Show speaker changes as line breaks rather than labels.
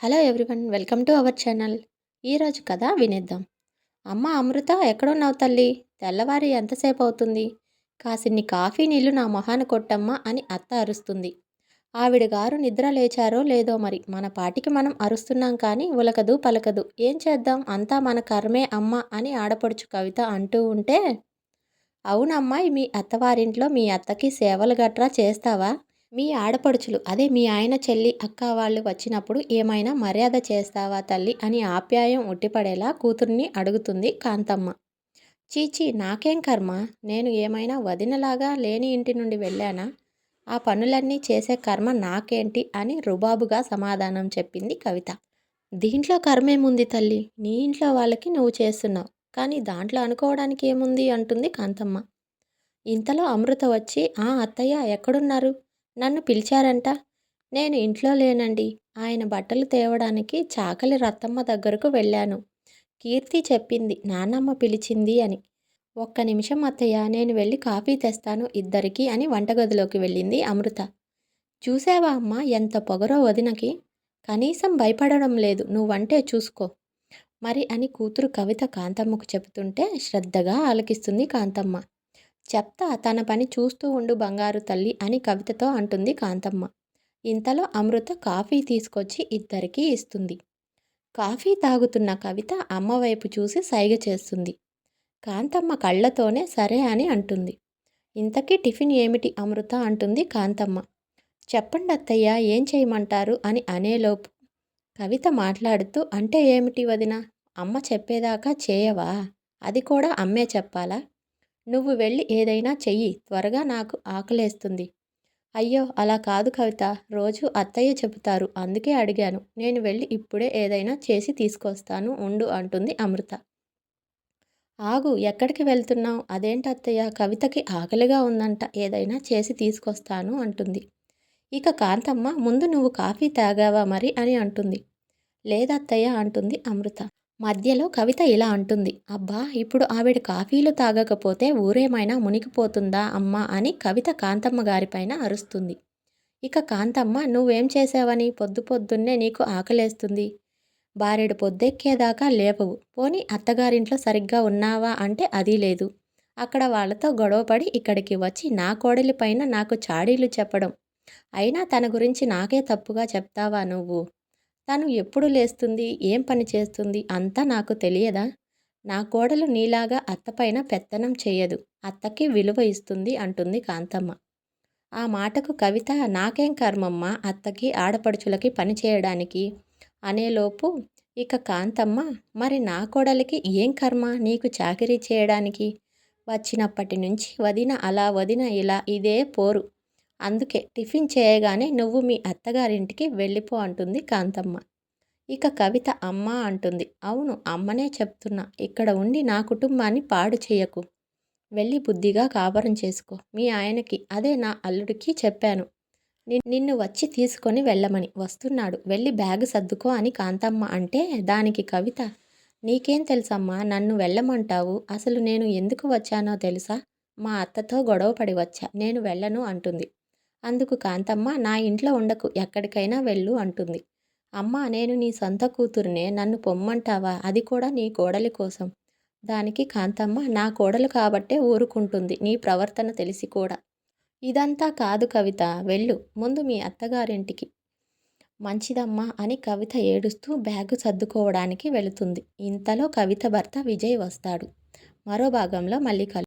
Hello everyone, welcome to our channel. ఈరోజు కథ వినేద్దాం. అమ్మ అమృత, ఎక్కడున్నావు తల్లి? తెల్లవారి ఎంతసేపు అవుతుంది? కాసిన్ని కాఫీ నీళ్లు నా మొహాన కొట్టమ్మా అని అత్త అరుస్తుంది. ఆవిడ గారు నిద్ర లేచారో లేదో మరి, మన పాటికి మనం అరుస్తున్నాం కానీ ఉలకదు పలకదు. ఏం చేద్దాం, అంతా మన కర్మే అమ్మ అని ఆడపడుచు కవిత అంటూ ఉంటే, అవునమ్మాయి, మీ అత్తవారింట్లో మీ అత్తకి సేవలు గట్రా చేస్తావా? మీ ఆడపడుచులు, అదే మీ ఆయన చెల్లి అక్క వాళ్ళు వచ్చినప్పుడు ఏమైనా మర్యాద చేస్తావా తల్లి అని ఆప్యాయం ఉట్టిపడేలా కూతుర్ని అడుగుతుంది కాంతమ్మ. చీచీ, నాకేం కర్మ? నేను ఏమైనా వదినలాగా లేని ఇంటి నుండి వెళ్ళానా? ఆ పనులన్నీ చేసే కర్మ నాకేంటి అని రుబాబుగా సమాధానం చెప్పింది కవిత. దీంట్లో కర్మేముంది తల్లి? నీ ఇంట్లో వాళ్ళకి నువ్వు చేస్తున్నావు, కానీ దాంట్లో అనుకోవడానికి ఏముంది అంటుంది కాంతమ్మ. ఇంతలో అమృత వచ్చి, ఆ అత్తయ్య ఎక్కడున్నారు? నన్ను పిలిచారంట. నేను ఇంట్లో లేనండి. ఆయన బట్టలు తేవడానికి చాకలి రత్తమ్మ దగ్గరకు వెళ్ళాను. కీర్తి చెప్పింది నాన్నమ్మ పిలిచింది అని. ఒక్క నిమిషం అత్తయ్య, నేను వెళ్ళి కాఫీ తెస్తాను ఇద్దరికి అని వంటగదిలోకి వెళ్ళింది అమృత. చూసావా అమ్మ, ఎంత పొగరో వదినకి? కనీసం భయపడడం లేదు. నువ్వంటే చూసుకో మరి అని కూతురు కవిత కాంతమ్మకు చెబుతుంటే శ్రద్ధగా ఆలకిస్తుంది కాంతమ్మ. చెప్తా, తన పని చూస్తూ ఉండు బంగారు తల్లి అని కవితతో అంటుంది కాంతమ్మ. ఇంతలో అమృత కాఫీ తీసుకొచ్చి ఇద్దరికీ ఇస్తుంది. కాఫీ తాగుతున్న కవిత అమ్మ వైపు చూసి సైగ చేస్తుంది. కాంతమ్మ కళ్ళతోనే సరే అని అంటుంది. ఇంతకీ టిఫిన్ ఏమిటి అమృత అంటుంది కాంతమ్మ. చెప్పండి అత్తయ్య, ఏం చేయమంటారు అని అనేలోపు కవిత మాట్లాడుతూ, అంటే ఏమిటి వదిన? అమ్మ చెప్పేదాకా చేయవా? అది కూడా అమ్మే చెప్పాలా? నువ్వు వెళ్ళి ఏదైనా చెయ్యి, త్వరగా నాకు ఆకలేస్తుంది. అయ్యో అలా కాదు కవిత, రోజు అత్తయ్య చెబుతారు, అందుకే అడిగాను. నేను వెళ్ళి ఇప్పుడే ఏదైనా చేసి తీసుకొస్తాను ఉండు అంటుంది అమృత. ఆగు, ఎక్కడికి వెళ్తున్నావు? అదేంటి అత్తయ్య, కవితకి ఆకలిగా ఉందంట, ఏదైనా చేసి తీసుకొస్తాను అంటుంది. ఇక కాంతమ్మ, ముందు నువ్వు కాఫీ తాగావా మరి అని అంటుంది. లేదత్తయ్య అంటుంది అమృత. మధ్యలో కవిత ఇలా అంటుంది, అబ్బా, ఇప్పుడు ఆవిడ కాఫీలు తాగకపోతే ఊరేమైనా మునిగిపోతుందా అమ్మా అని కవిత కాంతమ్మ గారిపైన అరుస్తుంది. ఇక కాంతమ్మ, నువ్వేం చేసావని పొద్దు పొద్దున్నే నీకు ఆకలేస్తుంది? బారెడు పొద్దెక్కేదాకా లేవవు. పోనీ అత్తగారింట్లో సరిగ్గా ఉన్నావా అంటే అదీ లేదు. అక్కడ వాళ్ళతో గొడవపడి ఇక్కడికి వచ్చి నా కోడలి పైన నాకు చాడీలు చెప్పడం. అయినా తన గురించి నాకే తప్పుగా చెప్తావా నువ్వు? తను ఎప్పుడు లేస్తుంది, ఏం పని చేస్తుంది అంతా నాకు తెలియదా? నా కోడలు నీలాగా అత్తపైన పెత్తనం చేయదు, అత్తకి విలువ ఇస్తుంది అంటుంది కాంతమ్మ. ఆ మాటకు కవిత, నాకేం కర్మమ్మ అత్తకి ఆడపడుచులకి పని చేయడానికి అనేలోపు ఇక కాంతమ్మ, మరి నా కోడలికి ఏం కర్మ నీకు చాకిరీ చేయడానికి? వచ్చినప్పటి నుంచి వదిన అలా వదిన ఇలా ఇదే పోరు. అందుకే టిఫిన్ చేయగానే నువ్వు మీ అత్తగారింటికి వెళ్ళిపో అంటుంది కాంతమ్మ. ఇక కవిత అమ్మ అంటుంది. అవును, అమ్మనే చెప్తున్నా, ఇక్కడ ఉండి నా కుటుంబాన్ని పాడు చేయకు. వెళ్ళి బుద్ధిగా కాపురం చేసుకో. మీ ఆయనకి, అదే నా అల్లుడికి చెప్పాను నిన్ను వచ్చి తీసుకొని వెళ్ళమని. వస్తున్నాడు, వెళ్ళి బ్యాగు సర్దుకో అని కాంతమ్మ అంటే దానికి కవిత, నీకేం తెలుసమ్మా నన్ను వెళ్ళమంటావు? అసలు నేను ఎందుకు వచ్చానో తెలుసా? మా అత్తతో గొడవపడి వచ్చా, నేను వెళ్ళను అంటుంది. అందుకు కాంతమ్మ, నా ఇంట్లో ఉండకు, ఎక్కడికైనా వెళ్ళు అంటుంది. అమ్మా, నేను నీ సొంత కూతురునే, నన్ను పొమ్మంటావా? అది కూడా నీ కోడలి కోసం. దానికి కాంతమ్మ, నా కోడలు కాబట్టే ఊరుకుంటుంది, నీ ప్రవర్తన తెలిసి కూడా. ఇదంతా కాదు కవిత, వెళ్ళు ముందు మీ అత్తగారింటికి. మంచిదమ్మా అని కవిత ఏడుస్తూ బ్యాగు సర్దుకోవడానికి వెళుతుంది. ఇంతలో కవిత భర్త విజయ్ వస్తాడు. మరో భాగంలో మళ్ళీ